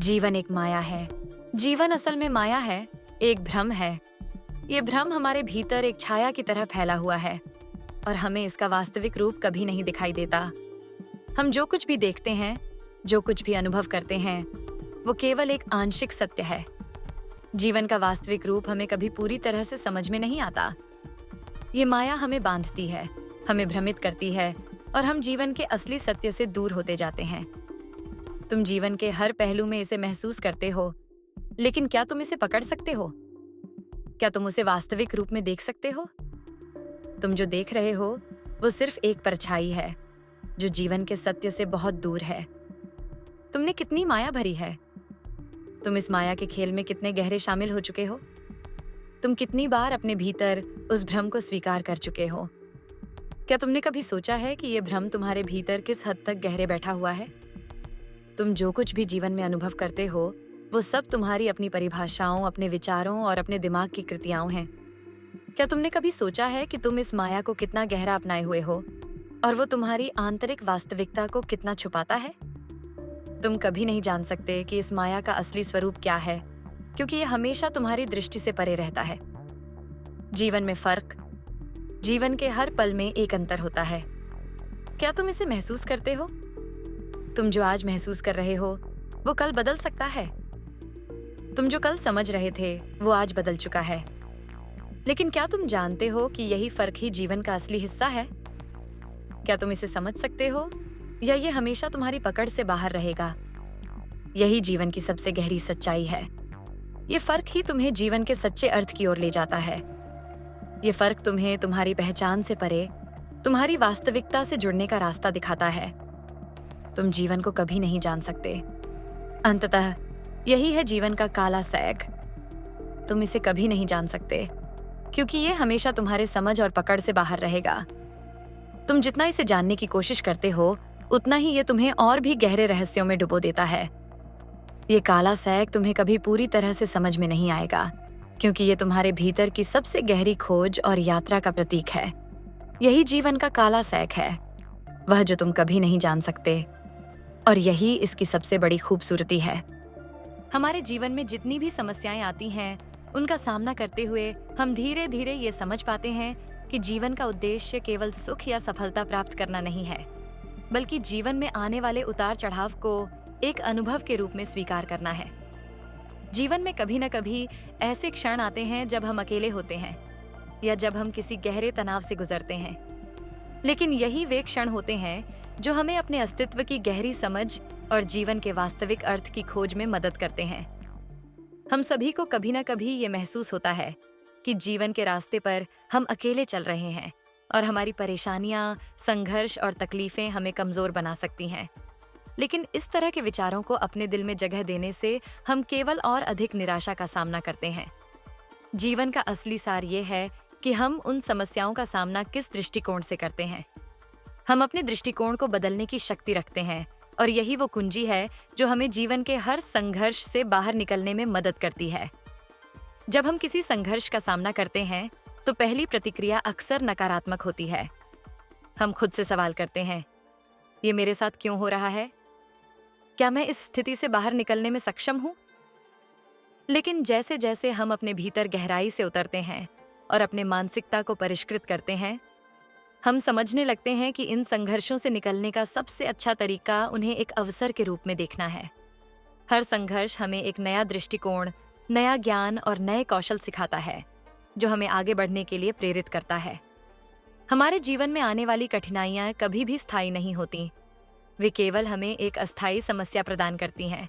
जीवन एक माया है। जीवन असल में माया है, एक भ्रम है। ये भ्रम हमारे भीतर एक छाया की तरह फैला हुआ है और हमें इसका वास्तविक रूप कभी नहीं दिखाई देता। हम जो कुछ भी देखते हैं, जो कुछ भी अनुभव करते हैं, वो केवल एक आंशिक सत्य है। जीवन का वास्तविक रूप हमें कभी पूरी तरह से समझ में नहीं आता। ये माया हमें बांधती है, हमें भ्रमित करती है और हम जीवन के असली सत्य से दूर होते जाते हैं। तुम जीवन के हर पहलू में इसे महसूस करते हो, लेकिन क्या तुम इसे पकड़ सकते हो? क्या तुम उसे वास्तविक रूप में देख सकते हो? तुम जो देख रहे हो वो सिर्फ एक परछाई है जो जीवन के सत्य से बहुत दूर है। तुमने कितनी माया भरी है। तुम इस माया के खेल में कितने गहरे शामिल हो चुके हो। तुम कितनी बार अपने भीतर उस भ्रम को स्वीकार कर चुके हो। क्या तुमने कभी सोचा है कि यह भ्रम तुम्हारे भीतर किस हद तक गहरे बैठा हुआ है? तुम जो कुछ भी जीवन में अनुभव करते हो वो सब तुम्हारी अपनी परिभाषाओं, अपने विचारों और अपने दिमाग की कृतियां हैं। क्या तुमने कभी सोचा है कि तुम इस माया को कितना गहरा अपनाए हुए हो और वो तुम्हारी आंतरिक वास्तविकता को कितना छुपाता है? तुम कभी नहीं जान सकते कि इस माया का असली स्वरूप क्या है, क्योंकि ये हमेशा तुम्हारी दृष्टि से परे रहता है। जीवन में फर्क, जीवन के हर पल में एक अंतर होता है। क्या तुम इसे महसूस करते हो? तुम जो आज महसूस कर रहे हो वो कल बदल सकता है। तुम जो कल समझ रहे थे वो आज बदल चुका है। लेकिन क्या तुम जानते हो कि यही फर्क ही जीवन का असली हिस्सा है? क्या तुम इसे समझ सकते हो या ये हमेशा तुम्हारी पकड़ से बाहर रहेगा? यही जीवन की सबसे गहरी सच्चाई है। ये फर्क ही तुम्हें जीवन के सच्चे अर्थ की ओर ले जाता है। ये फर्क तुम्हें तुम्हारी पहचान से परे, तुम्हारी वास्तविकता से जुड़ने का रास्ता दिखाता है। तुम जीवन को कभी नहीं जान सकते। अंततः यही है जीवन का काला सैग। तुम इसे कभी नहीं जान सकते क्योंकि ये हमेशा तुम्हारे समझ और पकड़ से बाहर रहेगा। तुम जितना इसे जानने की कोशिश करते हो उतना ही ये तुम्हें और भी गहरे रहस्यों में डुबो देता है। ये काला सैग तुम्हें कभी पूरी तरह से समझ में नहीं आएगा क्योंकि ये तुम्हारे भीतर की सबसे गहरी खोज और यात्रा का प्रतीक है। यही जीवन का काला सैग है, वह जो तुम कभी नहीं जान सकते, और यही इसकी सबसे बड़ी खूबसूरती है। हमारे जीवन में जितनी भी समस्याएं आती हैं, उनका सामना करते हुए हम धीरे धीरे ये समझ पाते हैं कि जीवन का उद्देश्य केवल सुख या सफलता प्राप्त करना नहीं है, बल्कि जीवन में आने वाले उतार चढ़ाव को एक अनुभव के रूप में स्वीकार करना है। जीवन में कभी न कभी ऐसे क्षण आते हैं जब हम अकेले होते हैं या जब हम किसी गहरे तनाव से गुजरते हैं, लेकिन यही वे क्षण होते हैं जो हमें अपने अस्तित्व की गहरी समझ और जीवन के वास्तविक अर्थ की खोज में मदद करते हैं। हम सभी को कभी न कभी ये महसूस होता है कि जीवन के रास्ते पर हम अकेले चल रहे हैं और हमारी परेशानियां, संघर्ष और तकलीफें हमें कमजोर बना सकती हैं। लेकिन इस तरह के विचारों को अपने दिल में जगह देने से हम केवल और अधिक निराशा का सामना करते हैं। जीवन का असली सार ये है कि हम उन समस्याओं का सामना किस दृष्टिकोण से करते हैं। हम अपने दृष्टिकोण को बदलने की शक्ति रखते हैं और यही वो कुंजी है जो हमें जीवन के हर संघर्ष से बाहर निकलने में मदद करती है। जब हम किसी संघर्ष का सामना करते हैं तो पहली प्रतिक्रिया अक्सर नकारात्मक होती है। हम खुद से सवाल करते हैं, ये मेरे साथ क्यों हो रहा है? क्या मैं इस स्थिति से बाहर निकलने में सक्षम हूँ? लेकिन जैसे जैसे हम अपने भीतर गहराई से उतरते हैं और अपने मानसिकता को परिष्कृत करते हैं, हम समझने लगते हैं कि इन संघर्षों से निकलने का सबसे अच्छा तरीका उन्हें एक अवसर के रूप में देखना है। हर संघर्ष हमें एक नया दृष्टिकोण, नया ज्ञान और नए कौशल सिखाता है जो हमें आगे बढ़ने के लिए प्रेरित करता है। हमारे जीवन में आने वाली कठिनाइयां कभी भी स्थायी नहीं होती। वे केवल हमें एक अस्थायी समस्या प्रदान करती हैं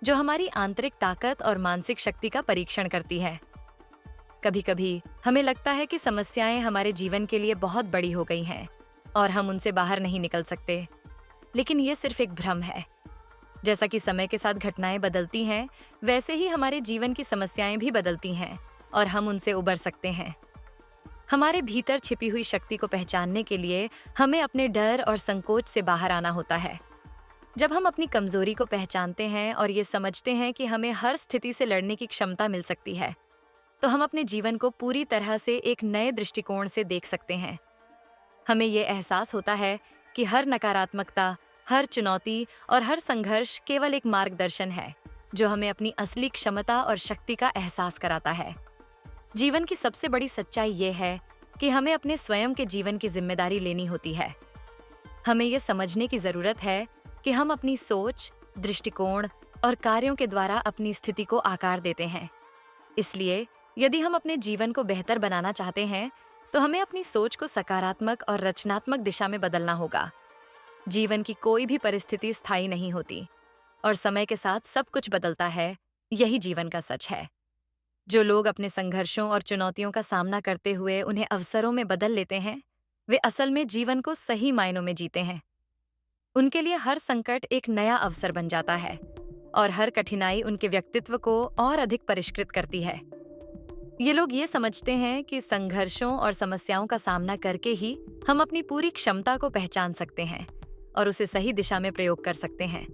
जो हमारी आंतरिक ताकत और मानसिक शक्ति का परीक्षण करती है। कभी कभी हमें लगता है कि समस्याएं हमारे जीवन के लिए बहुत बड़ी हो गई हैं और हम उनसे बाहर नहीं निकल सकते, लेकिन ये सिर्फ एक भ्रम है। जैसा कि समय के साथ घटनाएं बदलती हैं, वैसे ही हमारे जीवन की समस्याएं भी बदलती हैं और हम उनसे उबर सकते हैं। हमारे भीतर छिपी हुई शक्ति को पहचानने के लिए हमें अपने डर और संकोच से बाहर आना होता है। जब हम अपनी कमजोरी को पहचानते हैं और ये समझते हैं कि हमें हर स्थिति से लड़ने की क्षमता मिल सकती है, तो हम अपने जीवन को पूरी तरह से एक नए दृष्टिकोण से देख सकते हैं। हमें ये एहसास होता है कि हर नकारात्मकता, हर चुनौती और हर संघर्ष केवल एक मार्गदर्शन है जो हमें अपनी असली क्षमता और शक्ति का एहसास कराता है। जीवन की सबसे बड़ी सच्चाई ये है कि हमें अपने स्वयं के जीवन की जिम्मेदारी लेनी होती है। हमें ये समझने की जरूरत है कि हम अपनी सोच, दृष्टिकोण और कार्यों के द्वारा अपनी स्थिति को आकार देते हैं। इसलिए यदि हम अपने जीवन को बेहतर बनाना चाहते हैं, तो हमें अपनी सोच को सकारात्मक और रचनात्मक दिशा में बदलना होगा। जीवन की कोई भी परिस्थिति स्थायी नहीं होती और समय के साथ सब कुछ बदलता है। यही जीवन का सच है। जो लोग अपने संघर्षों और चुनौतियों का सामना करते हुए उन्हें अवसरों में बदल लेते हैं, वे असल में जीवन को सही मायनों में जीते हैं। उनके लिए हर संकट एक नया अवसर बन जाता है और हर कठिनाई उनके व्यक्तित्व को और अधिक परिष्कृत करती है। ये लोग ये समझते हैं कि संघर्षों और समस्याओं का सामना करके ही हम अपनी पूरी क्षमता को पहचान सकते हैं और उसे सही दिशा में प्रयोग कर सकते हैं।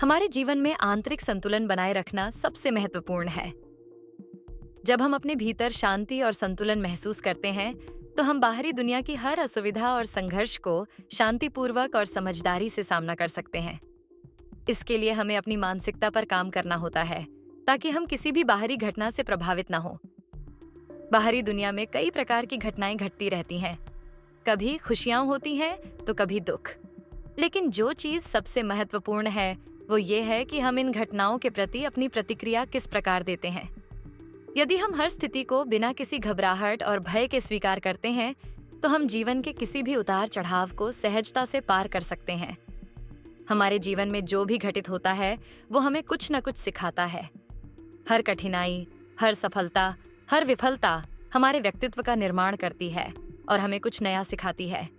हमारे जीवन में आंतरिक संतुलन बनाए रखना सबसे महत्वपूर्ण है। जब हम अपने भीतर शांति और संतुलन महसूस करते हैं, तो हम बाहरी दुनिया की हर असुविधा और संघर्ष को शांतिपूर्वक और समझदारी से सामना कर सकते हैं। इसके लिए हमें अपनी मानसिकता पर काम करना होता है, ताकि हम किसी भी बाहरी घटना से प्रभावित न हो। बाहरी दुनिया में कई प्रकार की घटनाएं घटती रहती हैं। कभी खुशियां होती हैं, तो कभी दुख। लेकिन जो चीज सबसे महत्वपूर्ण है, वो ये है कि हम इन घटनाओं के प्रति अपनी प्रतिक्रिया किस प्रकार देते हैं। यदि हम हर स्थिति को बिना किसी घबराहट और भय के स्वीकार करते हैं, तो हम जीवन के किसी भी उतार चढ़ाव को सहजता से पार कर सकते हैं। हमारे जीवन में जो भी घटित होता है, वो हमें कुछ न कुछ सिखाता है। हर कठिनाई, हर सफलता, हर विफलता हमारे व्यक्तित्व का निर्माण करती है और हमें कुछ नया सिखाती है।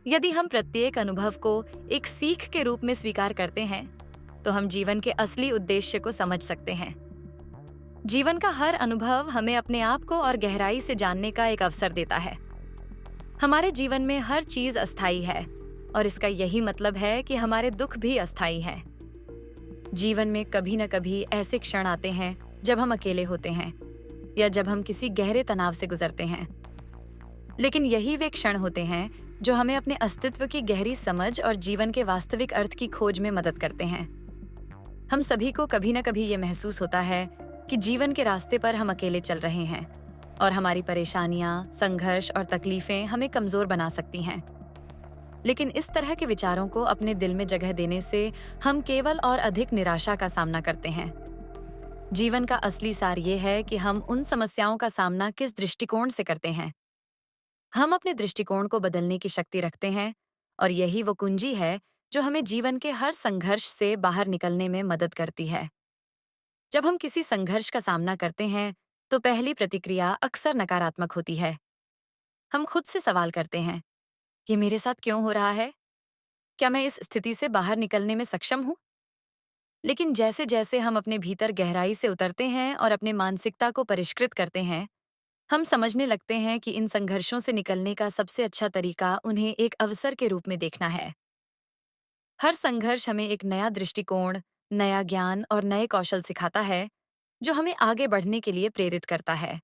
यदि हम प्रत्येक अनुभव को एक सीख के रूप में स्वीकार करते हैं, तो हम जीवन के असली उद्देश्य को समझ सकते हैं। जीवन का हर अनुभव हमें अपने आप को और गहराई से जानने का एक अवसर देता है। हमारे जीवन में हर चीज अस्थायी है और इसका यही मतलब है कि हमारे दुख भी अस्थायी हैं। जीवन में कभी न कभी ऐसे क्षण आते हैं जब हम अकेले होते हैं या जब हम किसी गहरे तनाव से गुजरते हैं। लेकिन यही वे क्षण होते हैं जो हमें अपने अस्तित्व की गहरी समझ और जीवन के वास्तविक अर्थ की खोज में मदद करते हैं। हम सभी को कभी न कभी ये महसूस होता है कि जीवन के रास्ते पर हम अकेले चल रहे हैं और हमारी परेशानियां, संघर्ष और तकलीफें हमें कमजोर बना सकती हैं। लेकिन इस तरह के विचारों को अपने दिल में जगह देने से हम केवल और अधिक निराशा का सामना करते हैं। जीवन का असली सार ये है कि हम उन समस्याओं का सामना किस दृष्टिकोण से करते हैं। हम अपने दृष्टिकोण को बदलने की शक्ति रखते हैं और यही वो कुंजी है जो हमें जीवन के हर संघर्ष से बाहर निकलने में मदद करती है। जब हम किसी संघर्ष का सामना करते हैं, तो पहली प्रतिक्रिया अक्सर नकारात्मक होती है। हम खुद से सवाल करते हैं, ये मेरे साथ क्यों हो रहा है? क्या मैं इस स्थिति से बाहर निकलने में सक्षम हूँ? लेकिन जैसे जैसे हम अपने भीतर गहराई से उतरते हैं और अपने मानसिकता को परिष्कृत करते हैं, हम समझने लगते हैं कि इन संघर्षों से निकलने का सबसे अच्छा तरीका उन्हें एक अवसर के रूप में देखना है। हर संघर्ष हमें एक नया दृष्टिकोण, नया ज्ञान और नए कौशल सिखाता है, जो हमें आगे बढ़ने के लिए प्रेरित करता है।